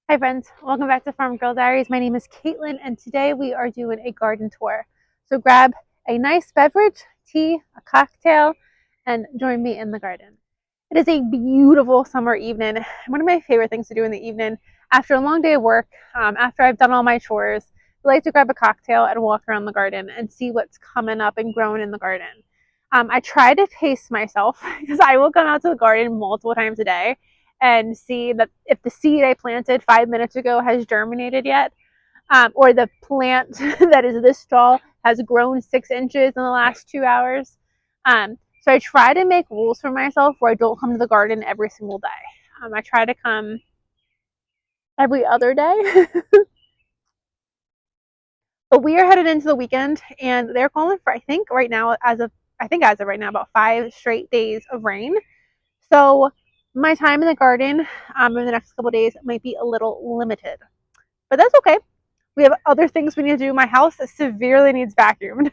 Hi friends, welcome back to Farm Girl Diaries. My name is Caitlin and today we are doing a garden tour. So grab a nice beverage, tea, a cocktail, and join me in the garden. It is a beautiful summer evening. One of my favorite things to do in the evening after a long day of work, after I've done all my chores, I like to grab a cocktail and walk around the garden and see what's coming up and growing in the garden. I try to pace myself because I will come out to the garden multiple times a day and see that if the seed I planted 5 minutes ago has germinated yet, or the plant that is this tall has grown 6 inches in the last 2 hours. So I try to make rules for myself where I don't come to the garden every single day. I try to come every other day. But we are headed into the weekend, and they're calling for I think as of right now about 5 straight days of rain. So my time in the garden in the next couple of days might be a little limited, but that's okay. We have other things we need to do. My house severely needs vacuumed.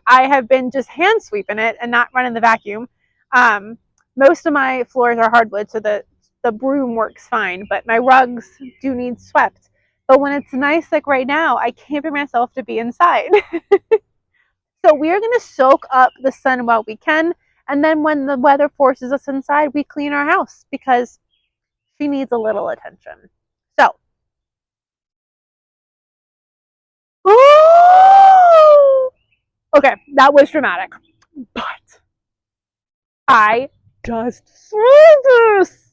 I have been just hand sweeping it and not running the vacuum. Um, Most of my floors are hardwood, so the broom works fine, but my rugs do need swept. But when it's nice, like right now, I can't bring myself to be inside. So we are going to soak up the sun while we can. And then when the weather forces us inside, we clean our house because she needs a little attention. So, okay, that was dramatic. But I just saw this.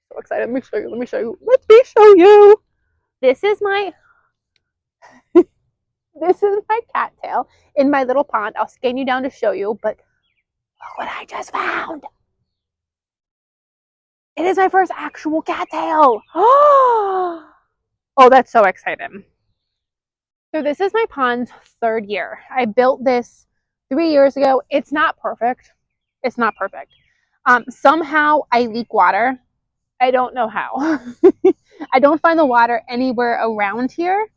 So excited. Let me show you. Let me show you. Let me show you. This is my this is my cattail in my little pond. I'll scan you down to show you, but look what I just found. It is my first actual cattail. Oh, that's so exciting. So this is my pond's third year. I built this 3 years ago. It's not perfect. It's not perfect. Somehow I leak water. I don't know how. I don't find the water anywhere around here.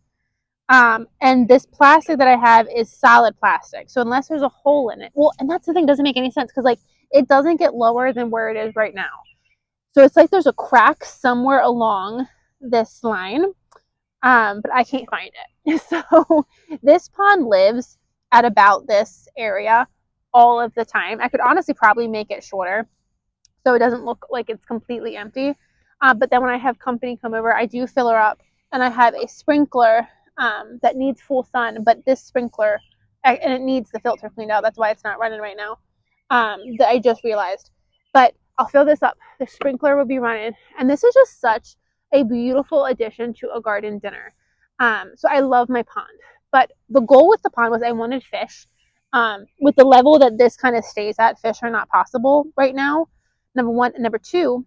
And this plastic that I have is solid plastic. So unless there's a hole in it, well, and that's the thing, doesn't make any sense because like it doesn't get lower than where it is right now. So it's like there's a crack somewhere along this line, but I can't find it. So this pond lives at about this area all of the time. I could honestly probably make it shorter so it doesn't look like it's completely empty. But then when I have company come over, I do fill her up, and I have a sprinkler that needs full sun, but this sprinkler, and it needs the filter cleaned out. That's why it's not running right now. That I just realized. But I'll fill this up. The sprinkler will be running, and this is just such a beautiful addition to a garden dinner. So I love my pond. But the goal with the pond was I wanted fish. With the level that this kind of stays at, fish are not possible right now. Number one. And number two,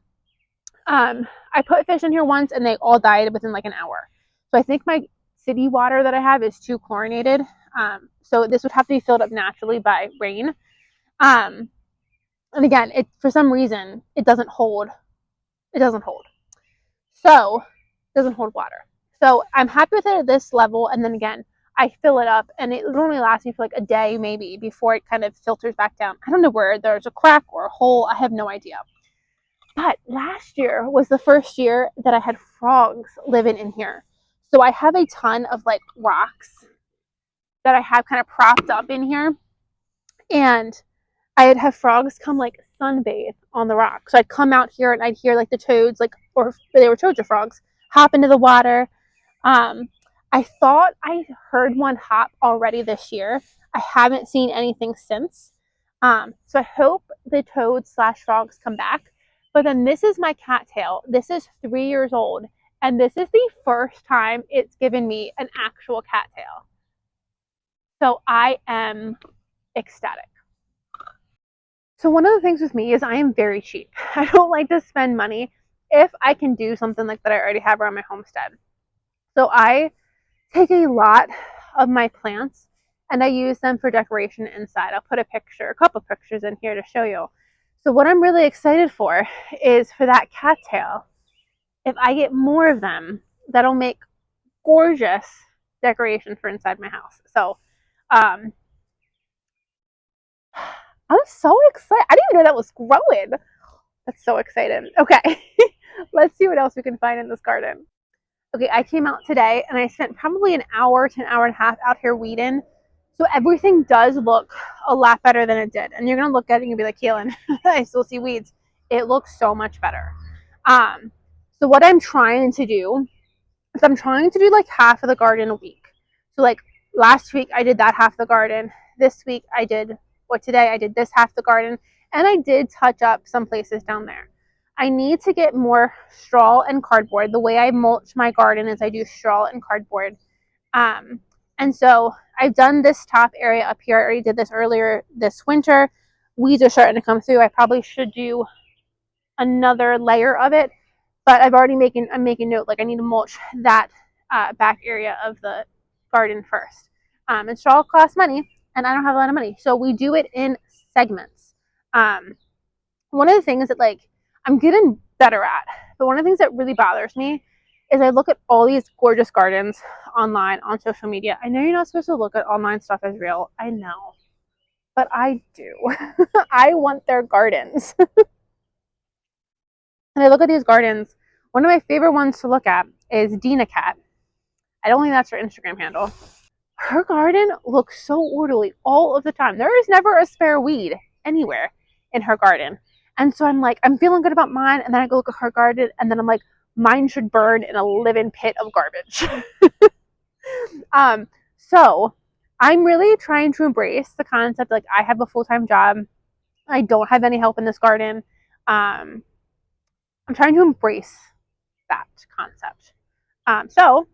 I put fish in here once and they all died within like an hour. So I think my city water that I have is too chlorinated. So this would have to be filled up naturally by rain. And again, it for some reason it doesn't hold. It doesn't hold. So it doesn't hold water. So I'm happy with it at this level. And then again, I fill it up and it only lasts me for like a day maybe before it kind of filters back down. I don't know where there's a crack or a hole. I have no idea. But last year was the first year that I had frogs living in here. So I have a ton of like rocks that I have kind of propped up in here. And I'd have frogs come like sunbathe on the rock. So I'd come out here and I'd hear like the toads, like, or they were toads or frogs, hop into the water. Um, I thought I heard one hop already this year. I haven't seen anything since. So I hope the toads slash frogs come back. But then this is my cattail. This is 3 years old. And this is the first time it's given me an actual cattail. So I am ecstatic. So one of the things with me is I am very cheap. I don't like to spend money if I can do something like that I already have around my homestead. So I take a lot of my plants and I use them for decoration inside. I'll put a couple pictures in here to show you. So what I'm really excited for is for that cattail. If I get more of them, that'll make gorgeous decoration for inside my house. So um, I'm so excited. I didn't even know that was growing. That's so exciting. Okay, let's see what else we can find in this garden. Okay, I came out today and I spent probably an hour to an hour and a half out here weeding. So everything does look a lot better than it did. And you're gonna look at it and you'll be like, Keelan, I still see weeds. It looks so much better. Um, so what I'm trying to do is I'm trying to do like half of the garden a week. So like last week I did that half the garden. This week I did, or today I did this half the garden, and I did touch up some places down there. I need to get more straw and cardboard. The way I mulch my garden is I do straw and cardboard. Um, and so I've done this top area up here. I already did this earlier this winter. Weeds are starting to come through. I probably should do another layer of it, but I'm making note, like I need to mulch that back area of the garden first. And straw costs money, and I don't have a lot of money, so we do it in segments. Um, One of the things that like I'm getting better at, but one of the things that really bothers me is I look at all these gorgeous gardens online on social media. I know you're not supposed to look at online stuff as real. I know, but I do. I want their gardens. And I look at these gardens. One of my favorite ones to look at is Dina Cat. I don't think that's her Instagram handle. Her garden looks so orderly all of the time. There is never a spare weed anywhere in her garden. And so I'm like, I'm feeling good about mine. And then I go look at her garden, and then I'm like, mine should burn in a living pit of garbage. um, so I'm really trying to embrace the concept like I have a full-time job. I don't have any help in this garden. I'm trying to embrace that concept. So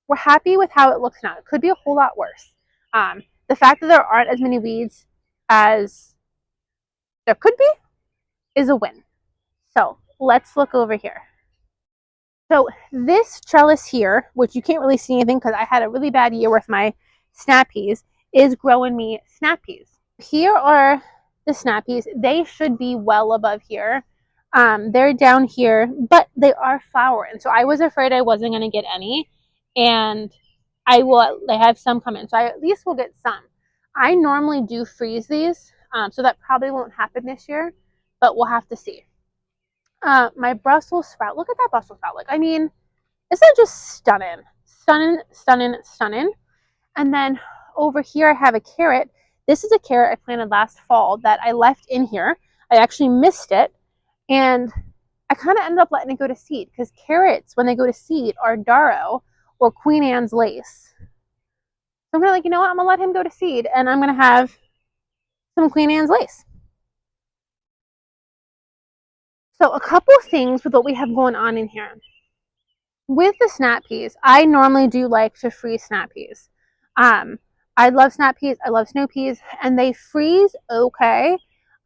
we're happy with how it looks now. It could be a whole lot worse. The fact that there aren't as many weeds as there could be is a win. So let's look over here. So this trellis here, which you can't really see anything because I had a really bad year with my snap peas, is growing me snap peas. Here are the snap peas. They should be well above here. They're down here, but they are flowering. So I was afraid I wasn't going to get any. And they have some coming. So I at least will get some. I normally do freeze these. So that probably won't happen this year, but we'll have to see. My Brussels sprout. Look at that Brussels sprout. Like, I mean, isn't it just stunning? Stunning, stunning, stunning. And then over here I have a carrot. This is a carrot I planted last fall that I left in here. I actually missed it, and I kind of ended up letting it go to seed because carrots, when they go to seed, are Darrow or Queen Anne's lace. So I'm gonna like, you know what? I'm gonna let him go to seed, and I'm gonna have some Queen Anne's lace. So a couple things with what we have going on in here. With the snap peas, I normally do like to freeze snap peas. Um, I love snap peas. I love snow peas, and they freeze okay.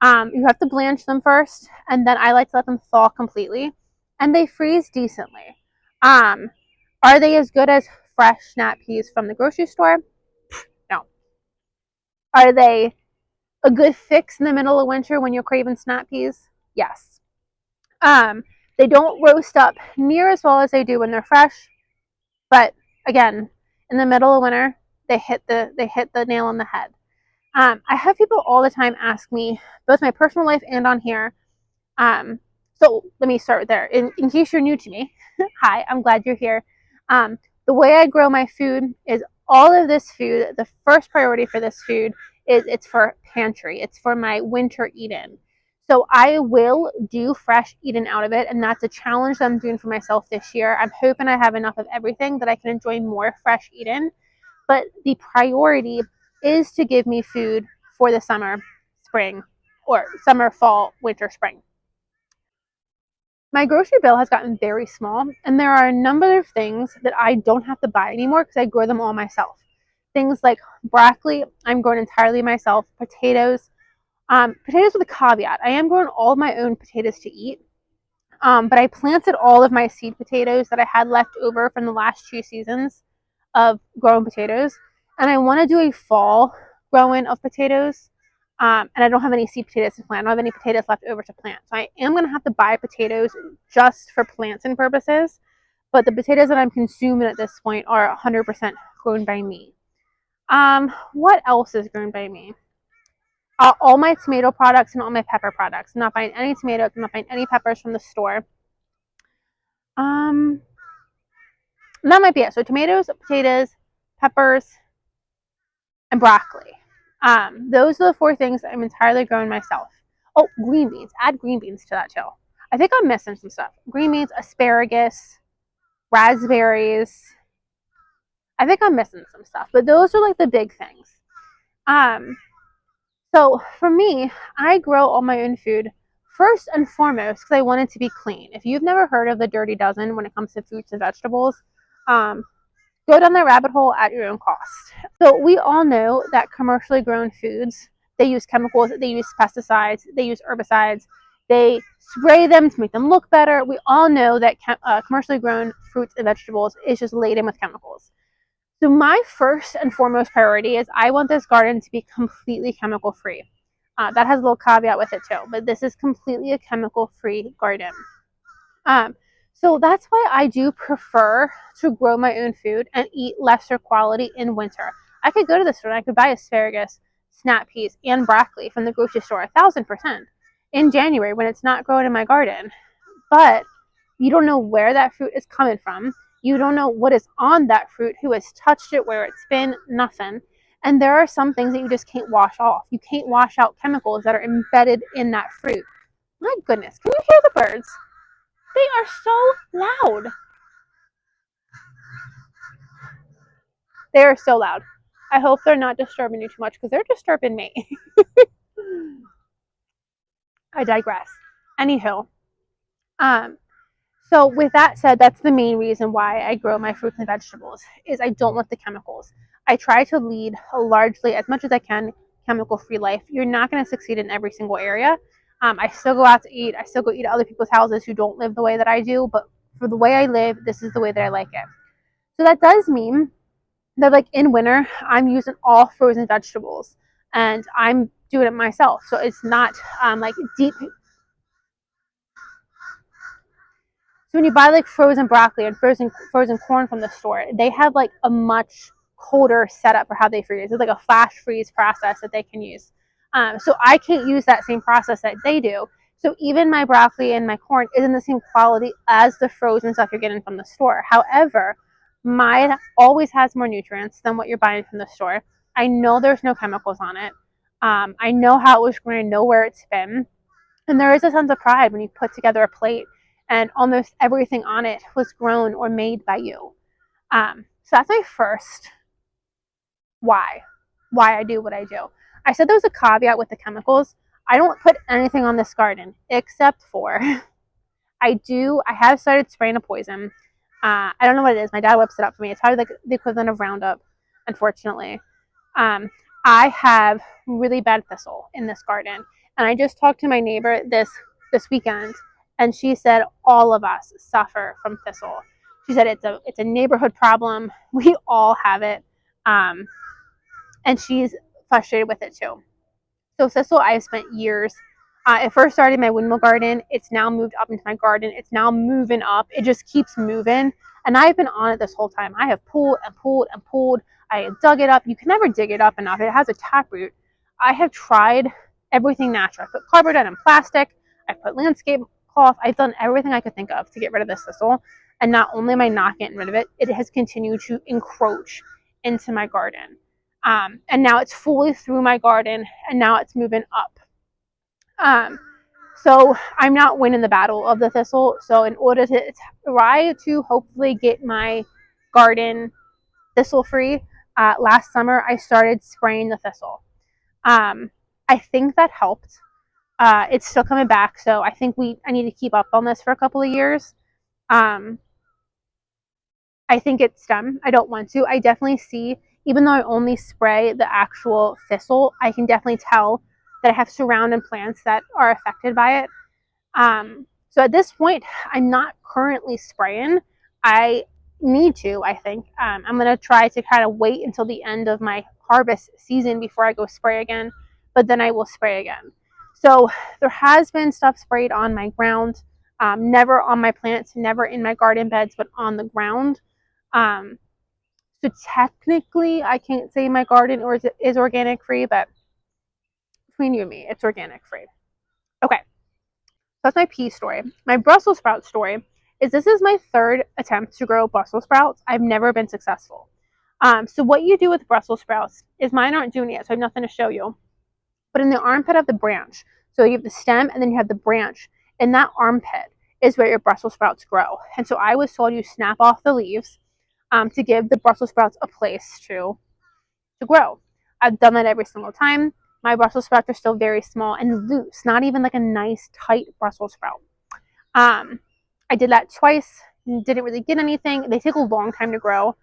You have to blanch them first, and then I like to let them thaw completely, and they freeze decently. Um, are they as good as fresh snap peas from the grocery store? No. Are they a good fix in the middle of winter when you're craving snap peas? Yes. Um, they don't roast up near as well as they do when they're fresh, but again, in the middle of winter, they hit the nail on the head. I have people all the time ask me, both my personal life and on here. So let me start there. In case you're new to me, hi, I'm glad you're here. The way I grow my food is all of this food. The first priority for this food is it's for pantry. It's for my winter eat-in. So I will do fresh eat-in out of it, and that's a challenge that I'm doing for myself this year. I'm hoping I have enough of everything that I can enjoy more fresh eat-in. But the priority is to give me food for the summer, spring, or summer, fall, winter, spring. My grocery bill has gotten very small, and there are a number of things that I don't have to buy anymore because I grow them all myself. Things like broccoli, I'm growing entirely myself. Potatoes, potatoes with a caveat. I am growing all of my own potatoes to eat, but I planted all of my seed potatoes that I had left over from the last 2 seasons of growing potatoes, and I want to do a fall growing of potatoes. And I don't have any seed potatoes to plant. I don't have any potatoes left over to plant. So I am going to have to buy potatoes just for planting purposes. But the potatoes that I'm consuming at this point are 100% grown by me. What else is grown by me? All my tomato products and all my pepper products. I'm not buying any tomatoes. I'm not buying any peppers from the store. And that might be it. So tomatoes, potatoes, peppers, and broccoli. Those are the 4 things I'm entirely growing myself. Oh, green beans. Add green beans to that too. I think I'm missing some stuff. Green beans, asparagus, raspberries. I think I'm missing some stuff, but those are like the big things. Um, so for me, I grow all my own food first and foremost because I want it to be clean. If you've never heard of the Dirty Dozen when it comes to fruits and vegetables, um, go down that rabbit hole at your own cost. So we all know that commercially grown foods, they use chemicals, they use pesticides, they use herbicides, they spray them to make them look better. We all know that commercially grown fruits and vegetables is just laden with chemicals. So my first and foremost priority is I want this garden to be completely chemical free. That has a little caveat with it too, but this is completely a chemical free garden. Um, so that's why I do prefer to grow my own food and eat lesser quality in winter. I could go to the store and I could buy asparagus, snap peas, and broccoli from the grocery store 1,000% in January when it's not growing in my garden. But you don't know where that fruit is coming from. You don't know what is on that fruit, who has touched it, where it's been, nothing. And there are some things that you just can't wash off. You can't wash out chemicals that are embedded in that fruit. My goodness, can you hear the birds? They are so loud. They are so loud. I hope they're not disturbing you too much because they're disturbing me. I digress. Anywho, um, so with that said, that's the main reason why I grow my fruits and vegetables is I don't want the chemicals. I try to lead a largely, as much as I can, chemical-free life. You're not going to succeed in every single area. I still go out to eat. I still go eat at other people's houses who don't live the way that I do. But for the way I live, this is the way that I like it. So that does mean that like in winter, I'm using all frozen vegetables and I'm doing it myself. So it's not like deep. So when you buy like frozen broccoli and frozen corn from the store, they have like a much colder setup for how they freeze. It's like a flash freeze process that they can use. So I can't use that same process that they do. So even my broccoli and my corn isn't the same quality as the frozen stuff you're getting from the store. However, mine always has more nutrients than what you're buying from the store. I know there's no chemicals on it. I know how it was grown. I know where it's been. And there is a sense of pride when you put together a plate and almost everything on it was grown or made by you. So that's my first why I do what I do. I said there was a caveat with the chemicals. I don't put anything on this garden except for I have started spraying a poison. I don't know what it is. My dad whips it up for me. It's probably like the equivalent of Roundup, unfortunately. I have really bad thistle in this garden, and I just talked to my neighbor this weekend, and she said all of us suffer from thistle. She said it's a neighborhood problem. We all have it, and she's frustrated with it too. So thistle, I've spent years. It first started in my windmill garden. It's now moved up into my garden. It's now moving up. It just keeps moving. And I've been on it this whole time. I have pulled and pulled and pulled. I have dug it up. You can never dig it up enough. It has a taproot. I have tried everything natural. I put cardboard and plastic. I put landscape cloth. I've done everything I could think of to get rid of this thistle. And not only am I not getting rid of it, it has continued to encroach into my garden. And now it's fully through my garden, and now it's moving up. So I'm not winning the battle of the thistle. So in order to try to hopefully get my garden thistle free, last summer I started spraying the thistle. I think that helped. It's still coming back, so I think I need to keep up on this for a couple of years. I think it's done. I don't want to. I definitely see, even though I only spray the actual thistle, I can definitely tell that I have surrounding plants that are affected by it. So at this point, I'm not currently spraying. I need to, I think. I'm going to try to kind of wait until the end of my harvest season before I go spray again, but then I will spray again. So there has been stuff sprayed on my ground, never on my plants, never in my garden beds, but on the ground. So technically, I can't say my garden is organic free, but between you and me, it's organic free. Okay, so that's my pea story. My Brussels sprout story is this is my third attempt to grow Brussels sprouts. I've never been successful. So what you do with Brussels sprouts is mine aren't doing it yet, so I have nothing to show you. But in the armpit of the branch, so you have the stem and then you have the branch. In that armpit is where your Brussels sprouts grow. And so I was told you snap off the leaves to give the Brussels sprouts a place to grow. I've done that every single time. My Brussels sprouts are still very small and loose, not even like a nice tight Brussels sprout. I did that twice, didn't really get anything. They take a long time to grow.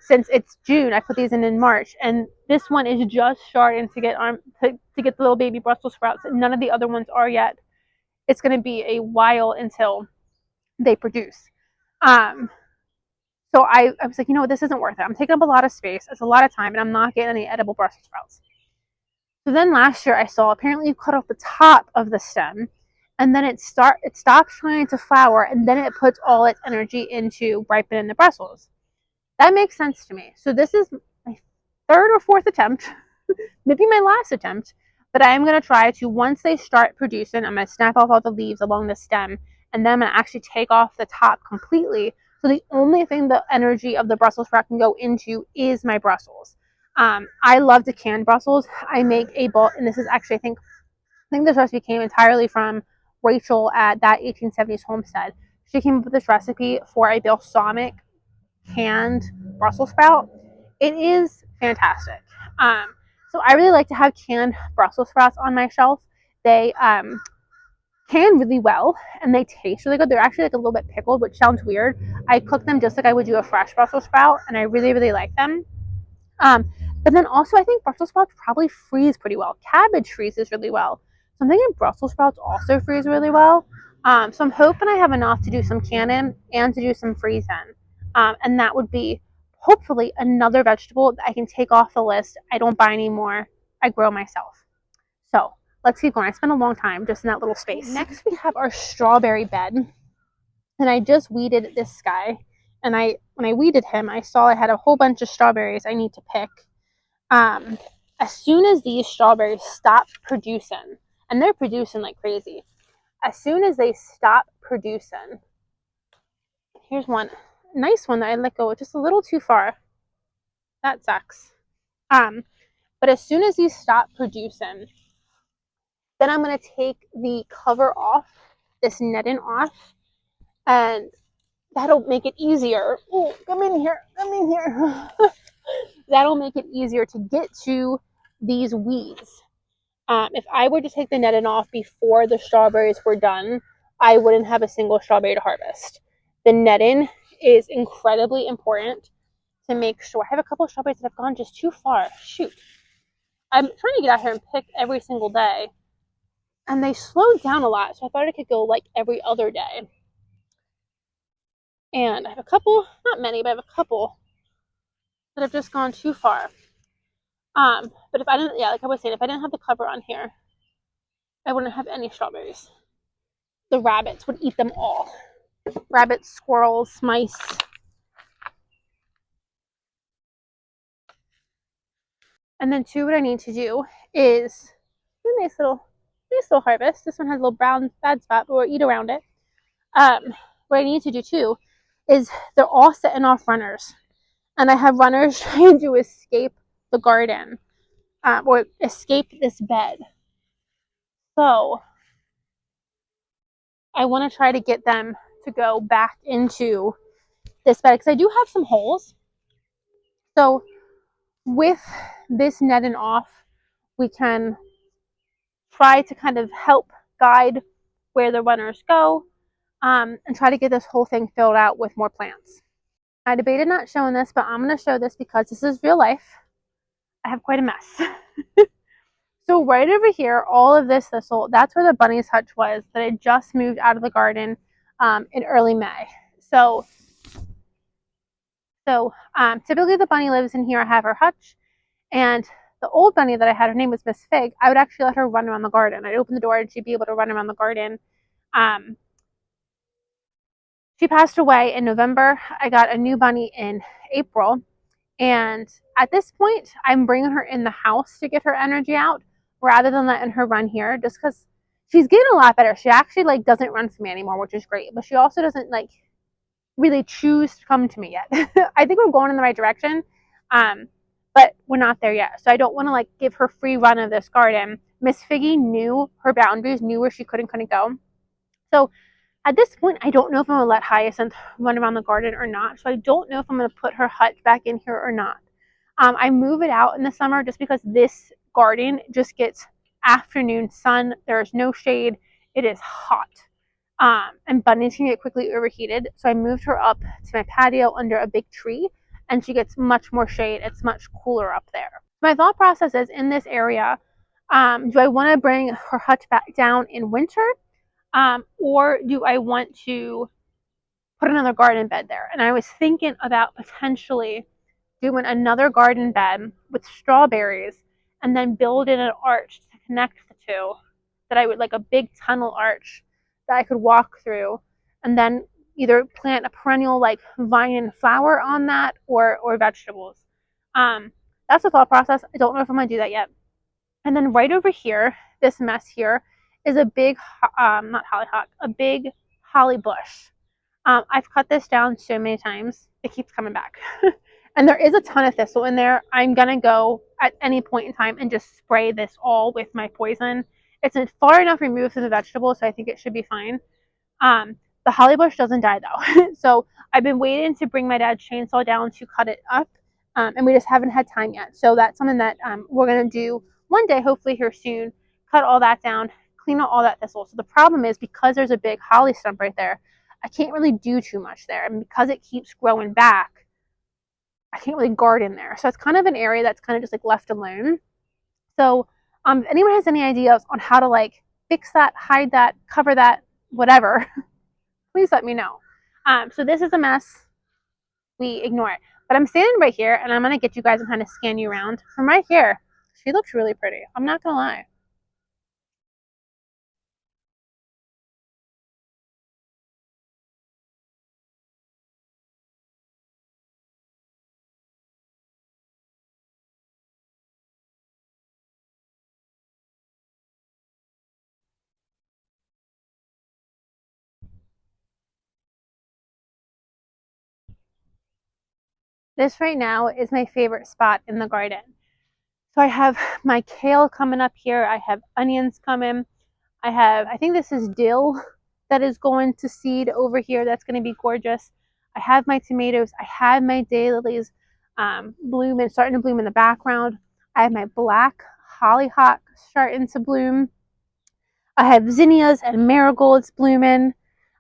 Since it's June, I put these in March, and this one is just starting to get to get the little baby Brussels sprouts. None of the other ones are yet. It's going to be a while until they produce. So I was like, this isn't worth it. I'm taking up a lot of space. It's a lot of time, and I'm not getting any edible Brussels sprouts. So then last year I saw apparently you cut off the top of the stem, and then it stops trying to flower, and then it puts all its energy into ripening the Brussels. That makes sense to me. So this is my third or fourth attempt, maybe my last attempt, but I am going to try to, once they start producing, I'm going to snap off all the leaves along the stem, and then I'm going to actually take off the top completely. So the only thing the energy of the Brussels sprout can go into is my Brussels. I love to can Brussels. I make a bowl, and this is actually, I think this recipe came entirely from Rachel at that 1870s homestead. She came up with this recipe for a balsamic canned Brussels sprout. It is fantastic. So I really like to have canned Brussels sprouts on my shelf. They can really well, and they taste really good. They're actually like a little bit pickled, which sounds weird. I cook them just like I would do a fresh Brussels sprout, and I really, really like them. But then also I think Brussels sprouts probably freeze pretty well. Cabbage freezes really well. So I'm thinking Brussels sprouts also freeze really well. So I'm hoping I have enough to do some canning and to do some freezing. And that would be hopefully another vegetable that I can take off the list. I don't buy anymore. I grow myself. So let's keep going. I spent a long time just in that little space. Next we have our strawberry bed. And I just weeded this guy. And when I weeded him, I saw I had a whole bunch of strawberries I need to pick. As soon as these strawberries stop producing, and they're producing like crazy, as soon as they stop producing, here's one nice one that I let go just a little too far. That sucks. But as soon as these stop producing, then I'm going to take the cover off, this netting off, and that'll make it easier. Oh, come in here. That'll make it easier to get to these weeds. If I were to take the netting off before the strawberries were done, I wouldn't have a single strawberry to harvest. The netting is incredibly important to make sure. I have a couple of strawberries that have gone just too far. Shoot. I'm trying to get out here and pick every single day. And they slowed down a lot, so I thought I could go like every other day. And I have a couple, not many, but I have a couple that have just gone too far. But if I didn't, like I was saying, if I didn't have the cover on here, I wouldn't have any strawberries. The rabbits would eat them all. Rabbits, squirrels, mice. And then what I need to do is a nice little harvest. This one has a little brown bad spot, but we'll eat around it. What I need to do too is they're all setting off runners. And I have runners trying to escape the garden or escape this bed. So I want to try to get them to go back into this bed because I do have some holes. So with this netting off, we can try to kind of help guide where the runners go and try to get this whole thing filled out with more plants. I debated not showing this, but I'm going to show this because this is real life. I have quite a mess. So right over here, all of this thistle, that's where the bunny's hutch was that I just moved out of the garden in early May. So typically the bunny lives in here. I have her hutch, and the old bunny that I had, her name was Miss Fig. I would actually let her run around the garden. I'd open the door and she'd be able to run around the garden. She passed away in November. I got a new bunny in April. And at this point, I'm bringing her in the house to get her energy out rather than letting her run here just because she's getting a lot better. She actually like doesn't run for me anymore, which is great. But she also doesn't like really choose to come to me yet. I think we're going in the right direction, but we're not there yet. So I don't want to like give her free run of this garden. Miss Figgy knew her boundaries, knew where she couldn't go. So at this point, I don't know if I'm gonna let Hyacinth run around the garden or not. So I don't know if I'm gonna put her hut back in here or not. I move it out in the summer just because this garden just gets afternoon sun. There's no shade. It is hot. And Bunny's can get quickly overheated. So I moved her up to my patio under a big tree, and she gets much more shade. It's much cooler up there. My thought process is in this area, do I want to bring her hut back down in winter, or do I want to put another garden bed there? And I was thinking about potentially doing another garden bed with strawberries and then build in an arch to connect the two, that I would like a big tunnel arch that I could walk through, and then either plant a perennial like vine and flower on that, or vegetables. That's the thought process. I don't know if I'm gonna do that yet. And then right over here, this mess here is a big not hollyhock, a big holly bush. I've cut this down so many times, it keeps coming back. And there is a ton of thistle in there. I'm going to go at any point in time and just spray this all with my poison. It's far enough removed from the vegetable, so I think it should be fine. The holly bush doesn't die though. So I've been waiting to bring my dad's chainsaw down to cut it up, and we just haven't had time yet. So that's something that we're going to do one day, hopefully here soon. Cut all that down, clean out all that thistle. So the problem is, because there's a big holly stump right there, I can't really do too much there. And because it keeps growing back, I can't really garden there. So it's kind of an area that's kind of just like left alone. So if anyone has any ideas on how to like fix that, hide that, cover that, whatever, please let me know. So this is a mess. We ignore it. But I'm standing right here, and I'm going to get you guys and kind of scan you around. From right here, she looks really pretty. I'm not going to lie. This right now is my favorite spot in the garden. So I have my kale coming up here. I have onions coming. I think this is dill that is going to seed over here. That's going to be gorgeous. I have my tomatoes. I have my daylilies blooming, starting to bloom in the background. I have my black hollyhock starting to bloom. I have zinnias and marigolds blooming.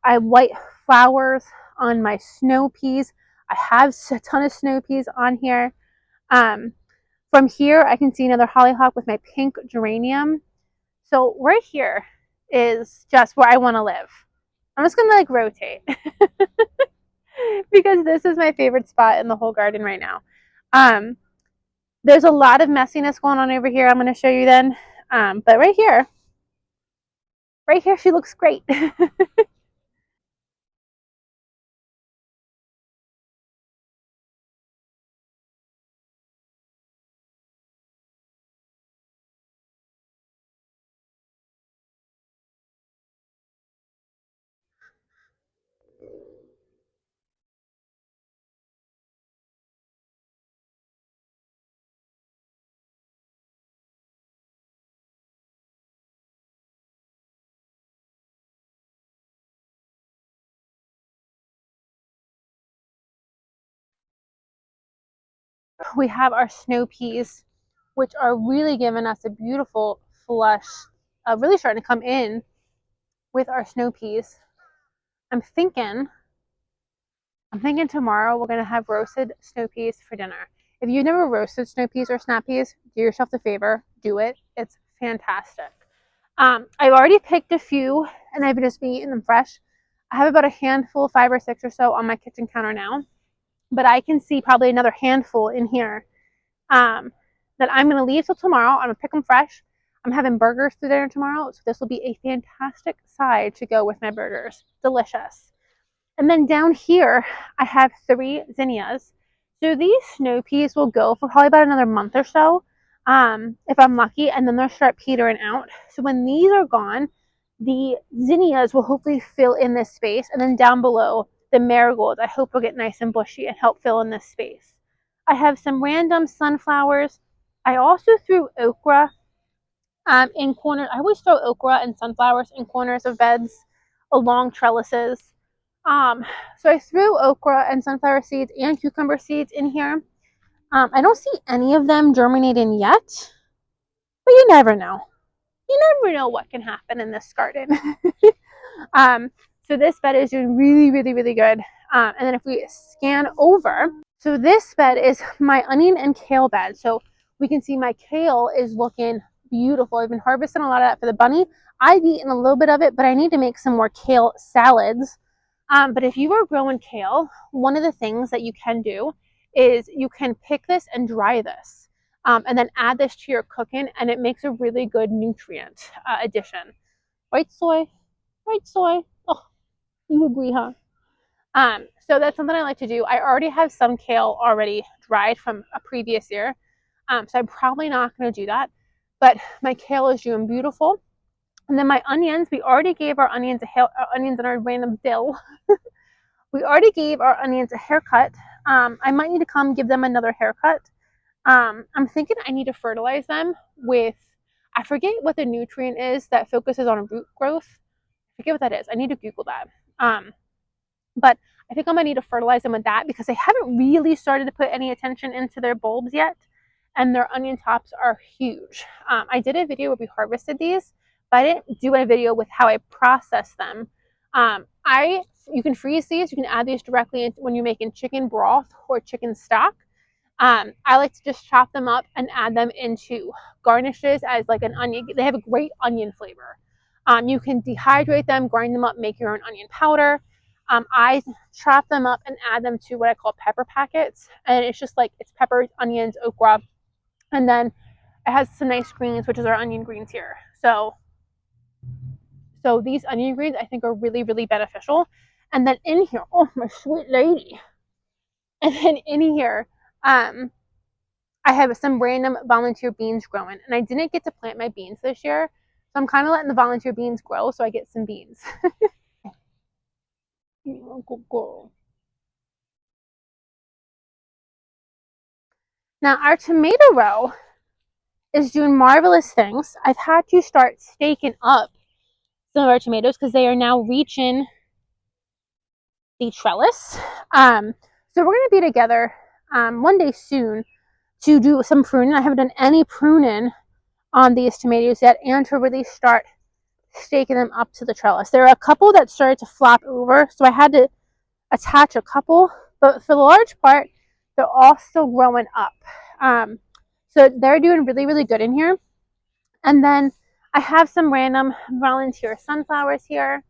I have white flowers on my snow peas. I have a ton of snow peas on here. From here, I can see another hollyhock with my pink geranium. So right here is just where I want to live. I'm just gonna like rotate because this is my favorite spot in the whole garden right now. There's a lot of messiness going on over here. I'm gonna show you then. But right here, she looks great. We have our snow peas, which are really giving us a beautiful flush, really starting to come in with our snow peas. I'm thinking tomorrow we're gonna have roasted snow peas for dinner. If you've never roasted snow peas or snap peas, do yourself the favor, do it. It's fantastic. I've already picked a few, and I've just been eating them fresh. I have about a handful, 5 or 6 or so, on my kitchen counter now, but I can see probably another handful in here that I'm going to leave till tomorrow. I'm going to pick them fresh. I'm having burgers for dinner tomorrow, so this will be a fantastic side to go with my burgers. Delicious. And then down here, I have 3 zinnias. So these snow peas will go for probably about another month or so, if I'm lucky, and then they'll start petering out. So when these are gone, The zinnias will hopefully fill in this space, and then down below, the marigolds I hope will get nice and bushy and help fill in this space. I have some random sunflowers. I also threw okra in corners. I always throw okra and sunflowers in corners of beds along trellises. Um, so I threw okra and sunflower seeds and cucumber seeds in here. I don't see any of them germinating yet, but you never know. You never know what can happen in this garden. um, so this bed is doing really, really, really good. And then if we scan over, so this bed is my onion and kale bed. So we can see my kale is looking beautiful. I've been harvesting a lot of that for the bunny. I've eaten a little bit of it, but I need to make some more kale salads. But if you are growing kale, one of the things that you can do is you can pick this and dry this. And then add this to your cooking, and it makes a really good nutrient addition. Right, soy? Right, soy? Oh, you agree, huh? So that's something I like to do. I already have some kale already dried from a previous year, so I'm probably not going to do that. But my kale is doing beautiful. And then my onions, we already gave our onions onions and our random dill. We already gave our onions a haircut. I might need to come give them another haircut. I'm thinking I need to fertilize them with, I forget what the nutrient is that focuses on root growth. I forget what that is. I need to Google that. But I think I'm gonna need to fertilize them with that because they haven't really started to put any attention into their bulbs yet, and their onion tops are huge. I did a video where we harvested these, but I didn't do a video with how I process them. You can freeze these. You can add these directly when you're making chicken broth or chicken stock. I like to just chop them up and add them into garnishes as like an onion. They have a great onion flavor. You can dehydrate them, grind them up, make your own onion powder. I chop them up and add them to what I call pepper packets. And it's just like, it's peppers, onions, okra, and then it has some nice greens, which is our onion greens here. So these onion greens I think are really, really beneficial. And then in here, oh my sweet lady. And then in here, I have some random volunteer beans growing, and I didn't get to plant my beans this year, so I'm kind of letting the volunteer beans grow so I get some beans. Good girl. Now our tomato row is doing marvelous things. I've had to start staking up some of our tomatoes because they are now reaching the trellis. So we're going to be together one day soon to do some pruning. I haven't done any pruning on these tomatoes yet, and to really start staking them up to the trellis. There are a couple that started to flop over, so I had to attach a couple, but for the large part, they're all still growing up. So they're doing really, really good in here. And then I have some random volunteer sunflowers here.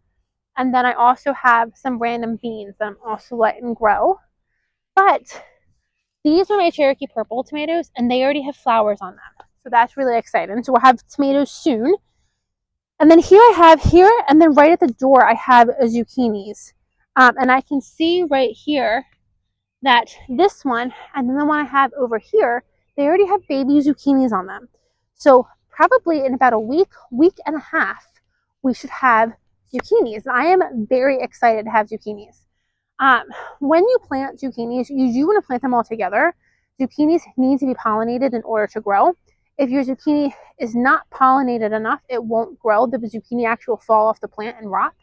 And then I also have some random beans that I'm also letting grow. But these are my Cherokee purple tomatoes, and they already have flowers on them. So that's really exciting. So we'll have tomatoes soon. And then here I have here, and then right at the door, I have zucchinis. And I can see right here that this one, and then the one I have over here, they already have baby zucchinis on them. So probably in about a week and a half, we should have zucchinis. I am very excited to have zucchinis. When you plant zucchinis, you do want to plant them all together. Zucchinis need to be pollinated in order to grow. If your zucchini is not pollinated enough, it won't grow. The zucchini actually will fall off the plant and rot.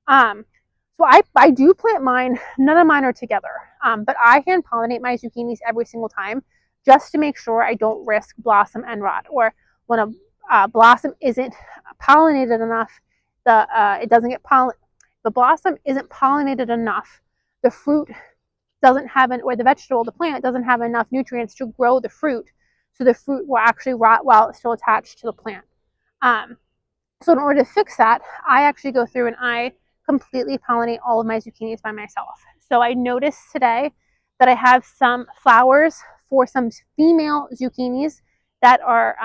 So I do plant mine. None of mine are together, but I hand pollinate my zucchinis every single time just to make sure I don't risk blossom and rot. Or when a blossom isn't pollinated enough, it doesn't get the blossom isn't pollinated enough. The fruit doesn't have or the vegetable, the plant doesn't have enough nutrients to grow the fruit, so the fruit will actually rot while it's still attached to the plant. So in order to fix that, I actually go through and I completely pollinate all of my zucchinis by myself. So I noticed today that I have some flowers for some female zucchinis that are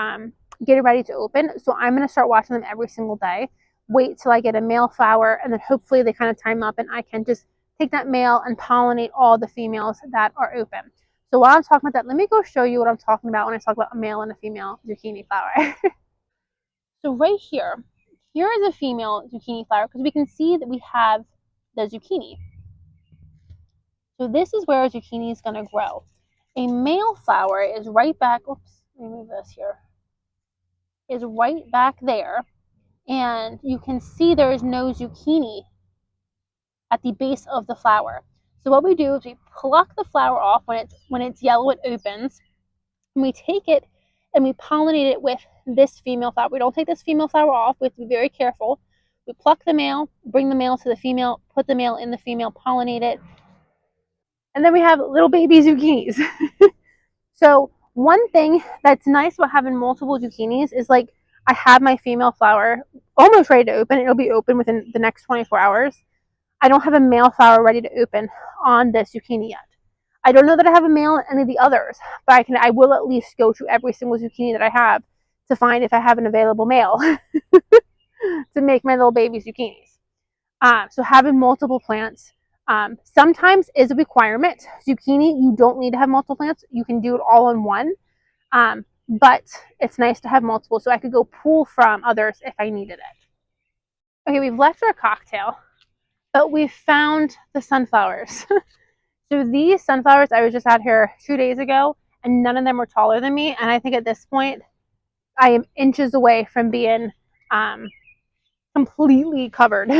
getting ready to open. So I'm going to start watching them every single day. Wait till I get a male flower, and then hopefully they kind of time up and I can just take that male and pollinate all the females that are open. So while I'm talking about that, let me go show you what I'm talking about when I talk about a male and a female zucchini flower. So right here, here is a female zucchini flower because we can see that we have the zucchini. So this is where a zucchini is going to grow. A male flower is right back, oops, let me move this here, is right back there. And you can see there is no zucchini at the base of the flower. So what we do is we pluck the flower off when it's yellow, it opens, and we take it and we pollinate it with this female flower. We don't take this female flower off. We have to be very careful. We pluck the male, bring the male to the female, put the male in the female, pollinate it, and then we have little baby zucchinis. So one thing that's nice about having multiple zucchinis is like I have my female flower almost ready to open. It'll be open within the next 24 hours. I don't have a male flower ready to open on this zucchini yet. I don't know that I have a male in any of the others, but I will at least go to every single zucchini that I have to find if I have an available male to make my little baby zucchinis. So having multiple plants sometimes is a requirement. Zucchini, you don't need to have multiple plants. You can do it all in one. But it's nice to have multiple so I could go pull from others if I needed it. Okay, we've left our cocktail, but we found the sunflowers. So these sunflowers, I was just out here 2 days ago, and none of them were taller than me. And I think at this point, I am inches away from being completely covered.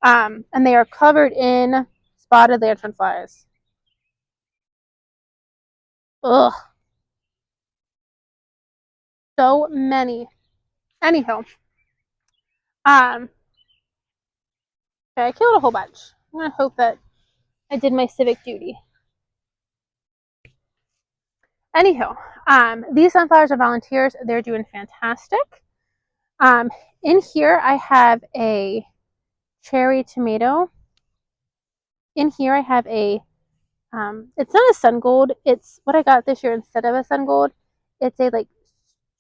And they are covered in spotted lanternflies. Ugh. So many. Anyhow. Okay, I killed a whole bunch. I'm gonna hope that I did my civic duty. Anyhow, these sunflowers are volunteers. They're doing fantastic. In here I have a cherry tomato. In here I have a, it's not a sun gold. It's what I got this year instead of a sun gold. It's a like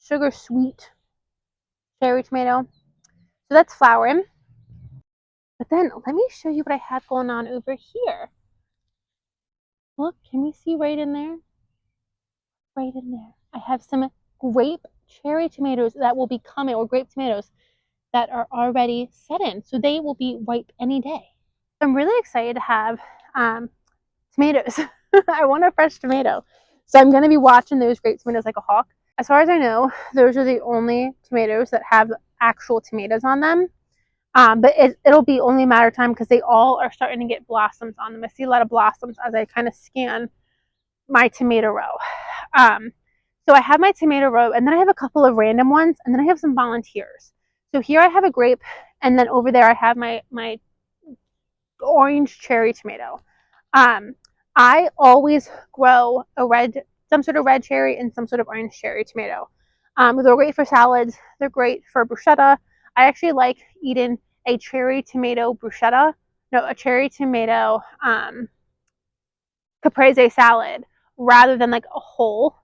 sugar sweet cherry tomato. So that's flowering. But then let me show you what I have going on over here. Look, can we see right in there? Right in there. I have some grape cherry tomatoes that will be coming, or grape tomatoes that are already set in. So they will be ripe any day. I'm really excited to have tomatoes. I want a fresh tomato. So I'm going to be watching those grape tomatoes like a hawk. As far as I know, those are the only tomatoes that have actual tomatoes on them. But it'll be only a matter of time because they all are starting to get blossoms on them. I see a lot of blossoms as I kind of scan my tomato row. So I have my tomato row, and then I have a couple of random ones, and then I have some volunteers. So here I have a grape, and then over there I have my orange cherry tomato. I always grow some sort of red cherry and some sort of orange cherry tomato. They're great for salads. They're great for bruschetta. I actually like eating a cherry tomato bruschetta. No, a cherry tomato caprese salad rather than like a whole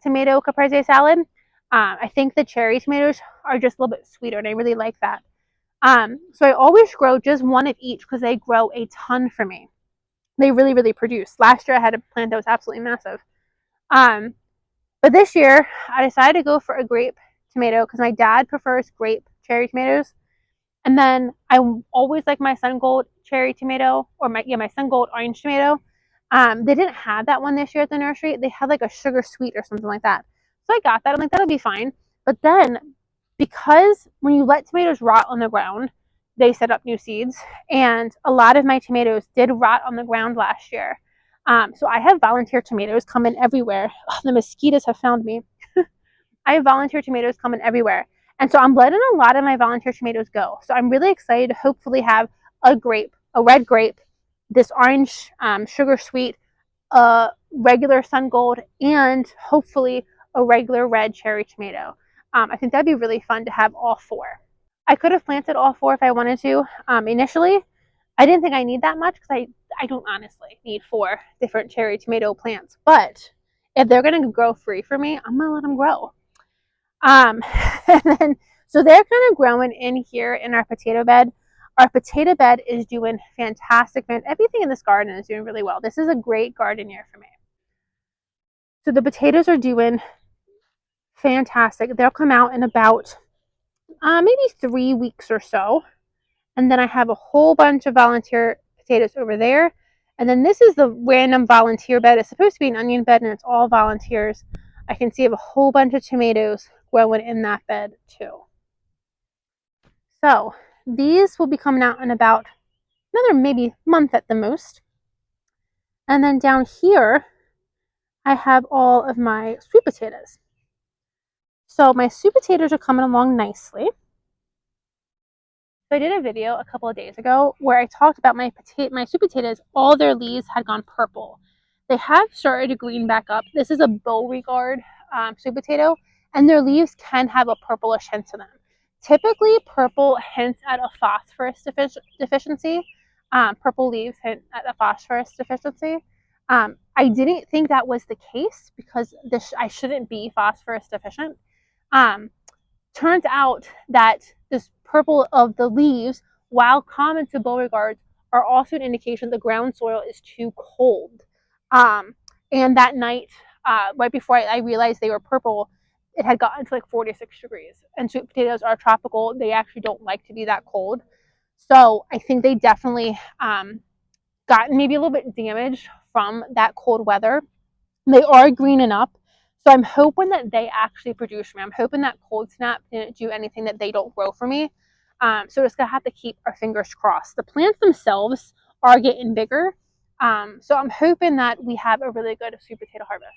tomato caprese salad. I think the cherry tomatoes are just a little bit sweeter, and I really like that. So I always grow just one of each because they grow a ton for me. They really, really produce. Last year I had a plant that was absolutely massive. But this year I decided to go for a grape tomato because my dad prefers grape cherry tomatoes. And then I always like my sun gold cherry tomato, or my sun gold orange tomato. They didn't have that one this year at the nursery. They had like a sugar sweet or something like that. So I got that. I'm like, that'll be fine. But then, because when you let tomatoes rot on the ground, they set up new seeds. And a lot of my tomatoes did rot on the ground last year. So I have volunteer tomatoes coming everywhere. Oh, the mosquitoes have found me. I have volunteer tomatoes coming everywhere. And so I'm letting a lot of my volunteer tomatoes go. So I'm really excited to hopefully have a red grape, this orange sugar sweet, regular sun gold, and hopefully a regular red cherry tomato. I think that'd be really fun to have all four. I could have planted all four if I wanted to. Initially, I didn't think I need that much because I don't honestly need 4 different cherry tomato plants. But if they're going to grow free for me, I'm going to let them grow. And then, so they're kind of growing in here in our potato bed. Our potato bed is doing fantastic. Everything in this garden is doing really well. This is a great garden year for me. So the potatoes are doing fantastic. They'll come out in about maybe 3 weeks or so. And then I have a whole bunch of volunteer potatoes over there. And then this is the random volunteer bed. It's supposed to be an onion bed and it's all volunteers. I can see I have a whole bunch of tomatoes growing in that bed too. So these will be coming out in about another maybe month at the most. And then down here, I have all of my sweet potatoes. So my sweet potatoes are coming along nicely. So I did a video a couple of days ago where I talked about my sweet potatoes. All their leaves had gone purple. They have started to green back up. This is a Beauregard sweet potato, and their leaves can have a purplish hint to them. Typically, purple hints at a phosphorus deficiency. Purple leaves hint at a phosphorus deficiency. I didn't think that was the case because I shouldn't be phosphorus deficient. Turns out that this purple of the leaves, while common to Beauregards, are also an indication the ground soil is too cold. And that night, right before I realized they were purple, it had gotten to like 46 degrees. And sweet potatoes are tropical. They actually don't like to be that cold. So I think they definitely gotten maybe a little bit damaged from that cold weather. They are greening up. So I'm hoping that they actually produce for me. I'm hoping that cold snap didn't do anything that they don't grow for me. So we're just going to have to keep our fingers crossed. The plants themselves are getting bigger. So I'm hoping that we have a really good sweet potato harvest.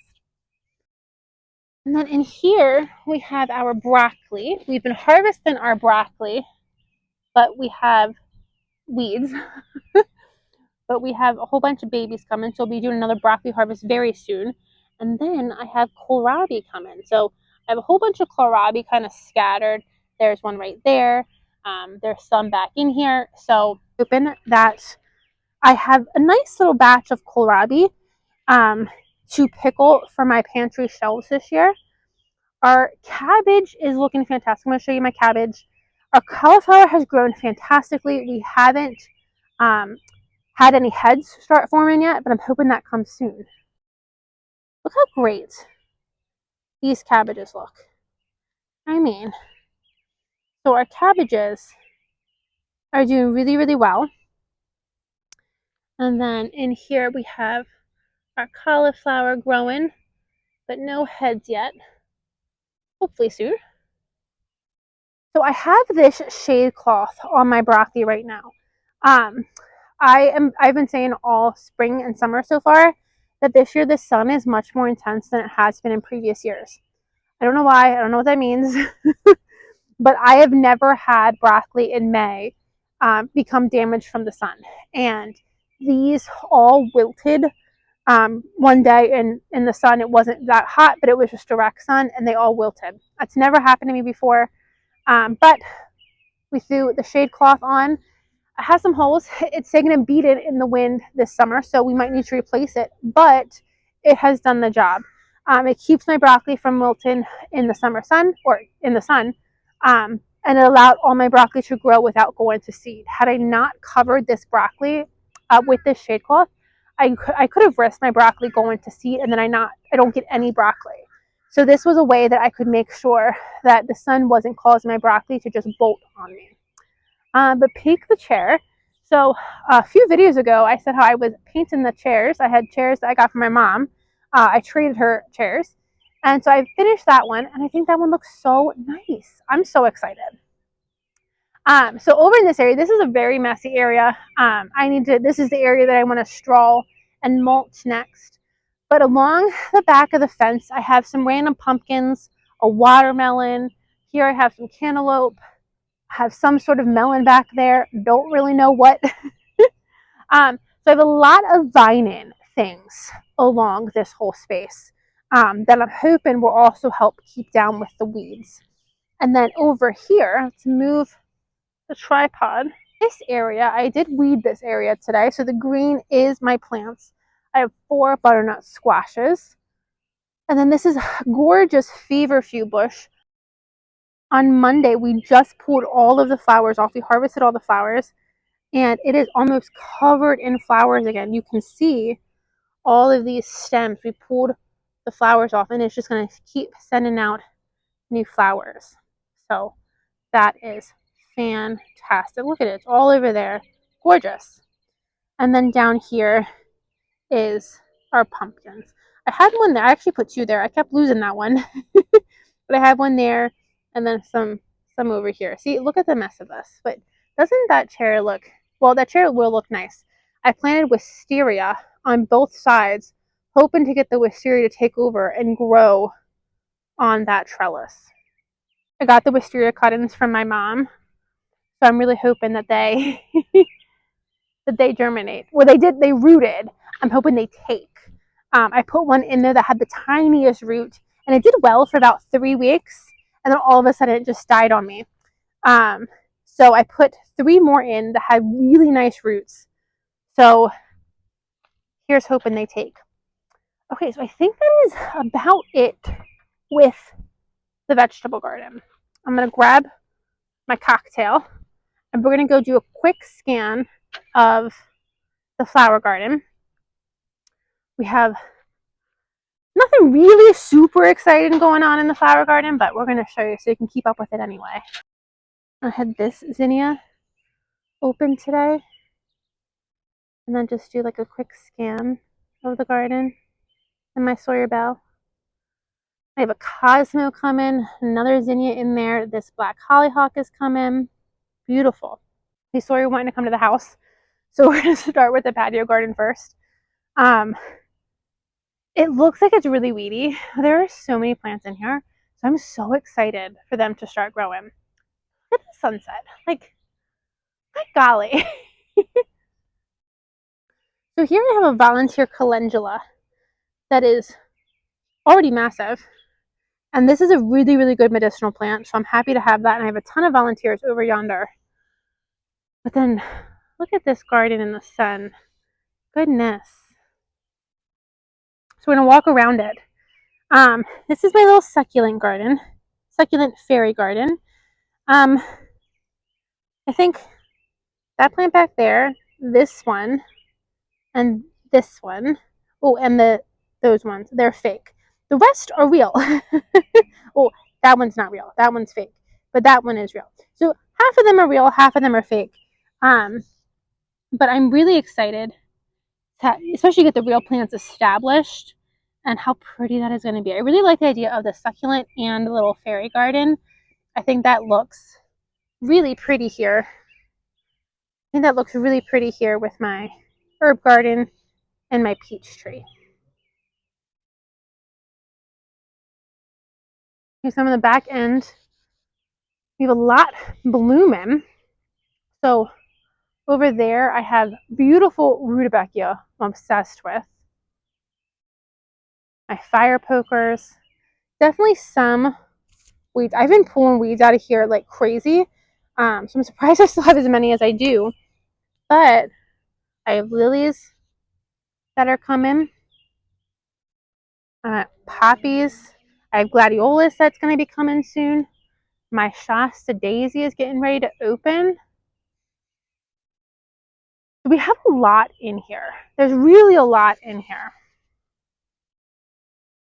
And then in here, we have our broccoli. We've been harvesting our broccoli, but we have weeds. But we have a whole bunch of babies coming, so we'll be doing another broccoli harvest very soon. And then I have kohlrabi coming. So I have a whole bunch of kohlrabi kind of scattered. There's one right there. There's some back in here. So hoping that I have a nice little batch of kohlrabi to pickle for my pantry shelves this year. Our cabbage is looking fantastic. I'm going to show you my cabbage. Our cauliflower has grown fantastically. We haven't had any heads start forming yet, but I'm hoping that comes soon. Look how great these cabbages look. I mean, so our cabbages are doing really, really well. And then in here we have our cauliflower growing, but no heads yet. Hopefully soon. So I have this shade cloth on my broccoli right now. I've been saying all spring and summer so far that this year the sun is much more intense than it has been in previous years. I don't know why. I don't know what that means. But I have never had broccoli in May become damaged from the sun. And these all wilted one day in the sun. It wasn't that hot, but it was just direct sun, and they all wilted. That's never happened to me before. But we threw the shade cloth on. It has some holes. It's taken a beating in the wind this summer, so we might need to replace it. But it has done the job. It keeps my broccoli from wilting in the summer sun or in the sun. And it allowed all my broccoli to grow without going to seed. Had I not covered this broccoli with this shade cloth, I could have risked my broccoli going to seed, and then I don't get any broccoli. So this was a way that I could make sure that the sun wasn't causing my broccoli to just bolt on me. But peek the chair. So a few videos ago, I said how I was painting the chairs. I had chairs that I got from my mom. I traded her chairs. And so I finished that one, and I think that one looks so nice. I'm so excited. So over in this area, this is a very messy area. This is the area that I want to straw and mulch next. But along the back of the fence, I have some random pumpkins, a watermelon. Here I have some cantaloupe. I have some sort of melon back there. Don't really know what. So I have a lot of vining things along this whole space that I'm hoping will also help keep down with the weeds. And then over here, let's move the tripod. This area, I did weed this area today. So the green is my plants. I have 4 butternut squashes. And then this is a gorgeous feverfew bush. On Monday, we just pulled all of the flowers off. We harvested all the flowers, and it is almost covered in flowers again. You can see all of these stems. We pulled the flowers off, and it's just going to keep sending out new flowers. So That is fantastic. Look at it. It's all over there. Gorgeous. And then down here is our pumpkins. I had one there. I actually put two there. I kept losing that one. But I have one there and then some over here. See, look at the mess of this. But doesn't that chair look, well, that chair will look nice. I planted wisteria on both sides, hoping to get the wisteria to take over and grow on that trellis. I got the wisteria cuttings from my mom, so I'm really hoping that they that they germinate. Well, they did. They rooted. I'm hoping they take. I put one in there that had the tiniest root, and it did well for about 3 weeks, and then all of a sudden it just died on me. So I put 3 more in that had really nice roots. So here's hoping they take. Okay, so I think that is about it with the vegetable garden. I'm going to grab my cocktail, and we're going to go do a quick scan of the flower garden. We have nothing really super exciting going on in the flower garden, but we're going to show you so you can keep up with it anyway. I had this zinnia open today, and then just do like a quick scan of the garden and my Sawyer Bell. I have a Cosmo coming, another zinnia in there. This black hollyhock is coming. Beautiful. Hey, Sawyer wanting to come to the house, so we're going to start with the patio garden first. It looks like it's really weedy. There are so many plants in here, so I'm so excited for them to start growing. Look at the sunset. Like, my golly. So here I have a volunteer calendula that is already massive. And this is a really, really good medicinal plant, so I'm happy to have that. And I have a ton of volunteers over yonder. But then, look at this garden in the sun. Goodness. So we're going to walk around it. This is my little succulent garden. Succulent fairy garden. I think that plant back there, this one, and this one. Oh, and those ones, they're fake. The rest are real. Oh, that one's not real. That one's fake. But that one is real. So half of them are real, half of them are fake. But I'm really excited to especially get the real plants established and how pretty that is going to be. I really like the idea of the succulent and the little fairy garden. I think that looks really pretty here. I think that looks really pretty here with my herb garden and my peach tree. Here's some of the back end. We have a lot blooming. So over there, I have beautiful rutabaga I'm obsessed with. My fire pokers. Definitely some weeds. I've been pulling weeds out of here like crazy. So I'm surprised I still have as many as I do. But I have lilies that are coming. Poppies. I have gladiolus that's going to be coming soon. My Shasta daisy is getting ready to open. We have a lot in here. There's really a lot in here.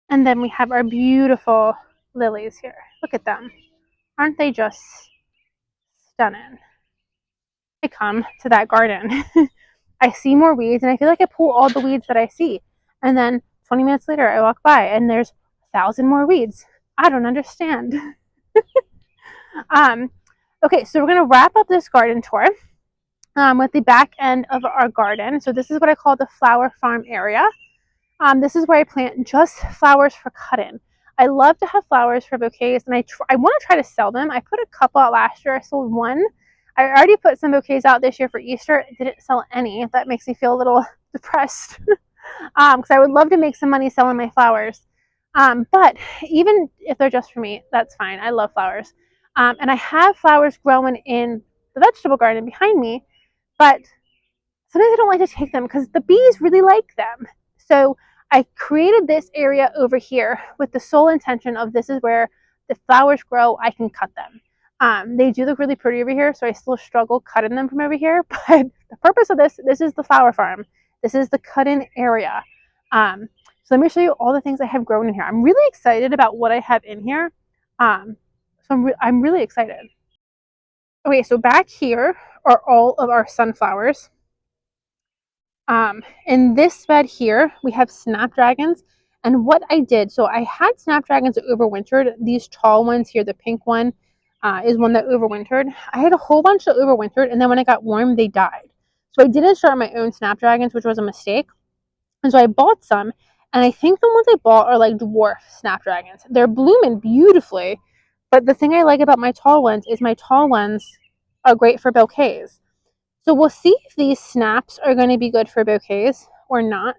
And then we have our beautiful lilies here. Look at them. Aren't they just stunning? I come to that garden. I see more weeds, and I feel like I pull all the weeds that I see. And then 20 minutes later, I walk by, and there's 1,000 more weeds. I don't understand. Okay, so we're going to wrap up this garden tour with the back end of our garden. So this is what I call the flower farm area. This is where I plant just flowers for cut-in. I love to have flowers for bouquets, and I want to try to sell them. I put a couple out last year. I sold one. I already put some bouquets out this year for Easter. I didn't sell any. That makes me feel a little depressed because I would love to make some money selling my flowers. But even if they're just for me, that's fine. I love flowers. And I have flowers growing in the vegetable garden behind me, but sometimes I don't like to take them because the bees really like them. So I created this area over here with the sole intention of this is where the flowers grow. I can cut them. They do look really pretty over here, so I still struggle cutting them from over here. But the purpose of this is the flower farm. This is the cut-in area. So let me show you all the things I have grown in here. I'm really excited about what I have in here. So I'm really excited. Okay, so back here are all of our sunflowers. In this bed here, we have snapdragons. And what I did, so I had snapdragons that overwintered. These tall ones here, the pink one, is one that overwintered. I had a whole bunch that overwintered, and then when it got warm, they died. So I didn't start my own snapdragons, which was a mistake. And so I bought some, and I think the ones I bought are like dwarf snapdragons. They're blooming beautifully, but the thing I like about my tall ones is my tall ones are great for bouquets. So we'll see if these snaps are going to be good for bouquets or not.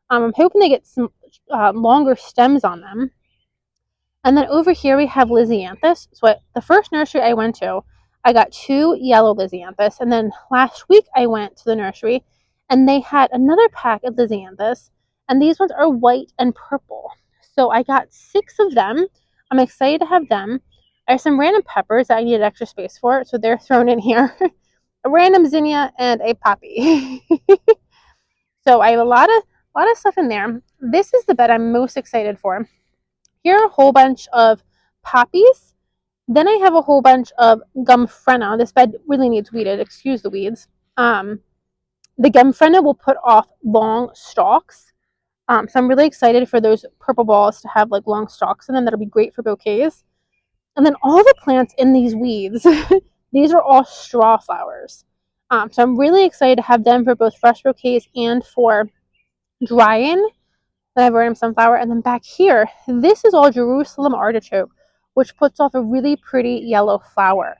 I'm hoping they get some longer stems on them. And then over here we have Lysianthus. So the first nursery I went to, I got 2 yellow Lysianthus. And then last week I went to the nursery and they had another pack of Lysianthus. And these ones are white and purple. So I got 6 of them. I'm excited to have them. I have some random peppers that I needed extra space for, so they're thrown in here. A random zinnia and a poppy. So I have a lot of stuff in there. This is the bed I'm most excited for. Here are a whole bunch of poppies. Then I have a whole bunch of gumfrena. This bed really needs weeded. Excuse the weeds. The gumfrena will put off long stalks. So I'm really excited for those purple balls to have like long stalks in them. That'll be great for bouquets. And then all the plants in these weeds, these are all straw flowers. So I'm really excited to have them for both fresh bouquets and for drying. Then I have random sunflower. And then back here, this is all Jerusalem artichoke, which puts off a really pretty yellow flower.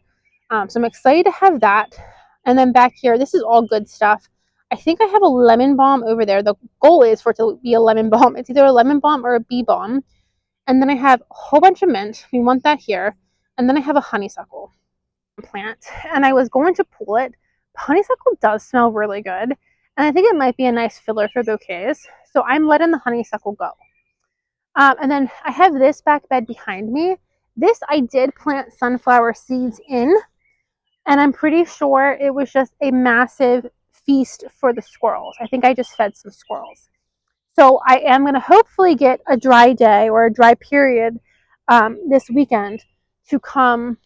So I'm excited to have that. And then back here, this is all good stuff. I think I have a lemon balm over there. The goal is for it to be a lemon balm. It's either a lemon balm or a bee balm. And then I have a whole bunch of mint. We want that here. And then I have a honeysuckle plant. And I was going to pull it. Honeysuckle does smell really good. And I think it might be a nice filler for bouquets. So I'm letting the honeysuckle go. And then I have this back bed behind me. This I did plant sunflower seeds in. And I'm pretty sure it was just a massive feast for the squirrels. I think I just fed some squirrels. So I am going to hopefully get a dry day or a dry period this weekend to come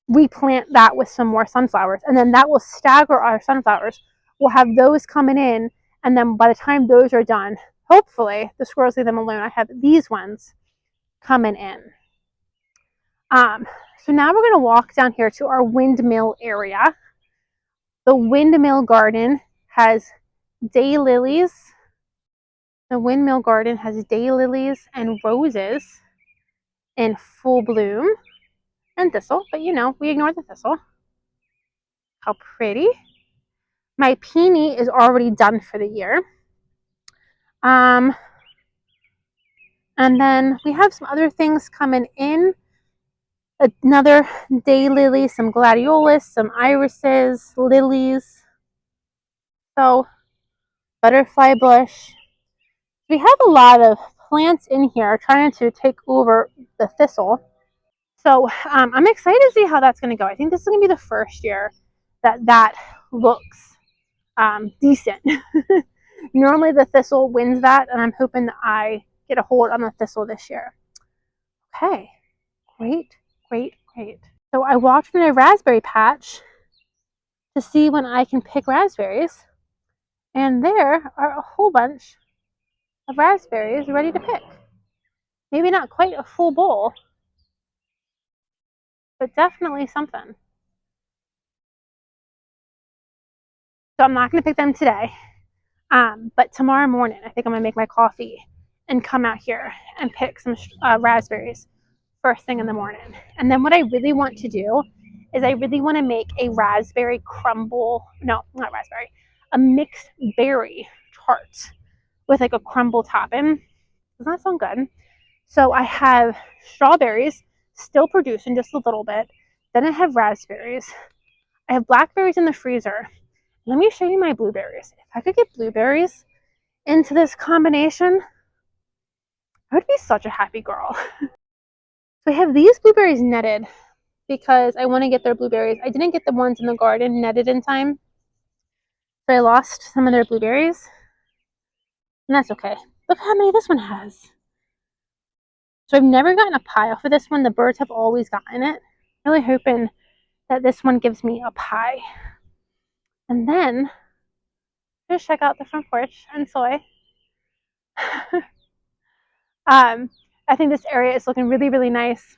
replant that with some more sunflowers. And then that will stagger our sunflowers. We'll have those coming in. And then by the time those are done, hopefully the squirrels leave them alone. I have these ones coming in. So now we're going to walk down here to our windmill area. The windmill garden has daylilies. The windmill garden has daylilies and roses in full bloom and thistle, but you know, we ignore the thistle. How pretty. My peony is already done for the year. And then we have some other things coming in. Another daylily, some gladiolus, some irises, lilies. So, butterfly bush. We have a lot of plants in here trying to take over the thistle. So I'm excited to see how that's going to go. I think this is going to be the first year that looks decent. Normally the thistle wins that, and I'm hoping that I get a hold on the thistle this year. Okay, great, great, great. So I walked in a raspberry patch to see when I can pick raspberries, and there are a whole bunch of raspberries ready to pick. Maybe not quite a full bowl, but definitely something. So I'm not going to pick them today. But tomorrow morning, I think I'm going to make my coffee and come out here and pick some raspberries first thing in the morning. And then what I really want to do is I really want to make a raspberry crumble. No, not raspberry. A mixed berry tart with like a crumble topping. Doesn't that sound good? So I have strawberries still producing just a little bit. Then I have raspberries. I have blackberries in the freezer. Let me show you my blueberries. If I could get blueberries into this combination, I would be such a happy girl. So I have these blueberries netted because I want to get their blueberries. I didn't get the ones in the garden netted in time. So I lost some of their blueberries. And that's okay. Look how many this one has. So I've never gotten a pile for this one. The birds have always gotten it. Really hoping that this one gives me a pie. And then just check out the front porch and soy. I think this area is looking really, really nice.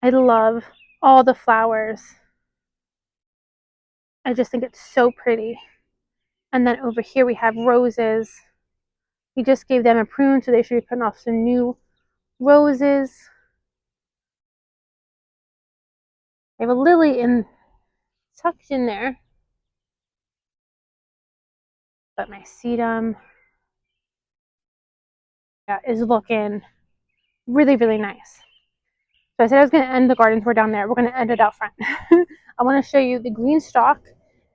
I love all the flowers. I just think it's so pretty. And then over here we have roses. We just gave them a prune, so they should be putting off some new roses. I have a lily tucked in there. But my sedum is looking really, really nice. So I said I was going to end the garden tour down there. We're going to end it out front. I want to show you the green stalk,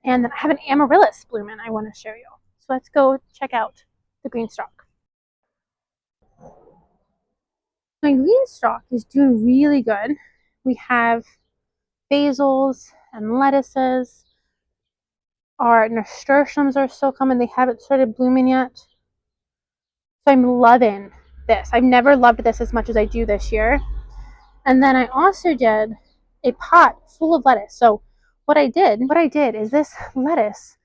and then I have an amaryllis blooming I want to show you. So let's go check out the green stalk. My green stalk is doing really good. We have basils and lettuces. Our nasturtiums are still coming. They haven't started blooming yet. So I'm loving this. I've never loved this as much as I do this year. And then I also did a pot full of lettuce. So what I did is this lettuce,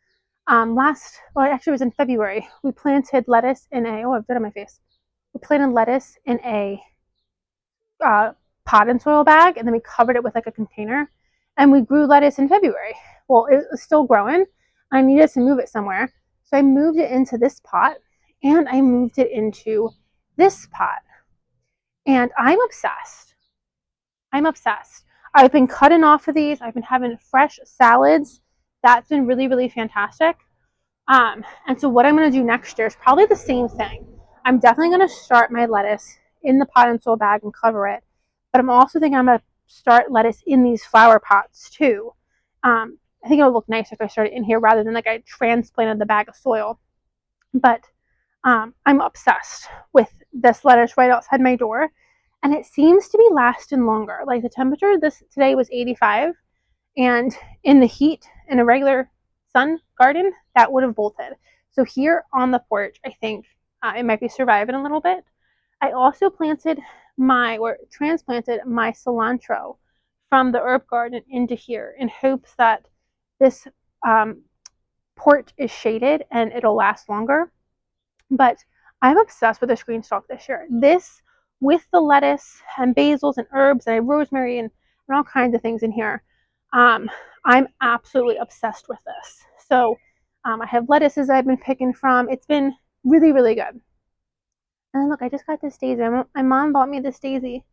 actually it was in February. We planted lettuce in I've dirt on my face. We planted lettuce in a pot and soil bag, and then we covered it with like a container, and we grew lettuce in February. Well, it was still growing. I needed to move it somewhere. So I moved it into this pot, and I moved it into this pot. And I'm obsessed. I've been cutting off of these. I've been having fresh salads. That's been really, really fantastic. And so what I'm going to do next year is probably the same thing. I'm definitely going to start my lettuce in the pot and soil bag and cover it. But I'm also thinking I'm going to start lettuce in these flower pots too. I think it would look nicer if I started in here rather than like I transplanted the bag of soil. But I'm obsessed with this lettuce right outside my door. And it seems to be lasting longer. Like the temperature today was 85, and in the heat in a regular sun garden that would have bolted. So here on the porch, I think it might be surviving a little bit. I also transplanted my cilantro from the herb garden into here in hopes that this porch is shaded and it'll last longer. But I'm obsessed with this green stalk this year. This with the lettuce and basils and herbs and rosemary and all kinds of things in here. I'm absolutely obsessed with this. So I have lettuces I've been picking from. It's been really, really good. And look, I just got this daisy. My mom bought me this daisy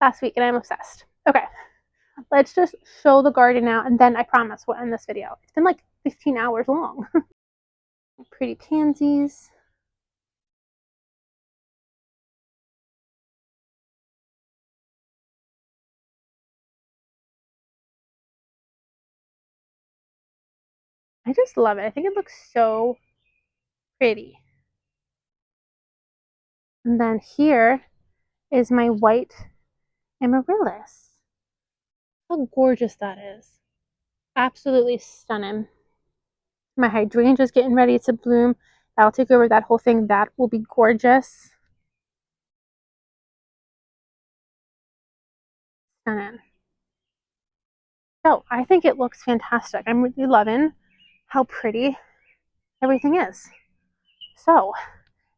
last week, and I'm obsessed. Okay, let's just show the garden now, and then I promise we'll end this video. It's been like 15 hours long. Pretty pansies. I just love it. I think it looks so pretty. And then here is my white amaryllis. How gorgeous that is. Absolutely stunning. My hydrangea's getting ready to bloom. That'll take over that whole thing. That will be gorgeous. Stunning. So I think it looks fantastic. I'm really loving how pretty everything is. So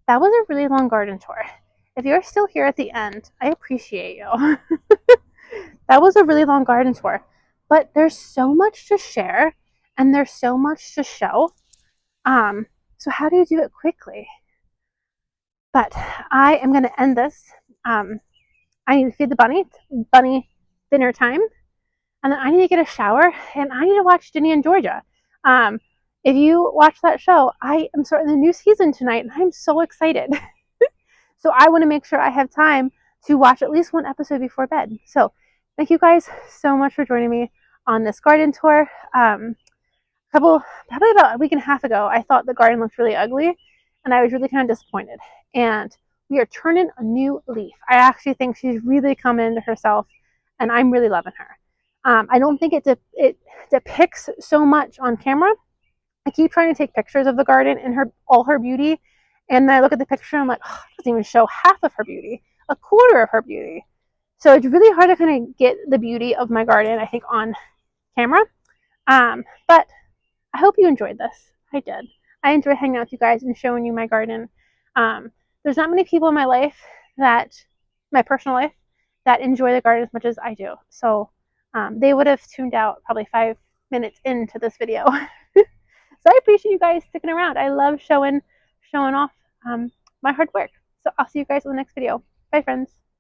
that was a really long garden tour. If you're still here at the end, I appreciate you. That was a really long garden tour, but there's so much to share and there's so much to show. So how do you do it quickly? But I am going to end this. I need to feed the bunny dinner time, and then I need to get a shower, and I need to watch Ginny and Georgia. If you watch that show, I am starting the new season tonight, and I'm so excited. So I want to make sure I have time to watch at least one episode before bed. So thank you guys so much for joining me on this garden tour. Probably about a week and a half ago, I thought the garden looked really ugly, and I was really kind of disappointed. And we are turning a new leaf. I actually think she's really coming into herself, and I'm really loving her. I don't think it depicts so much on camera. I keep trying to take pictures of the garden and all her beauty, and then I look at the picture and I'm like, oh, it doesn't even show half of her beauty, a quarter of her beauty. So it's really hard to kind of get the beauty of my garden, I think, on camera. But I hope you enjoyed this. I did. I enjoy hanging out with you guys and showing you my garden. There's not many people in my life my personal life, that enjoy the garden as much as I do. So they would have tuned out probably 5 minutes into this video. So I appreciate you guys sticking around. I love showing off my hard work. So I'll see you guys in the next video. Bye, friends.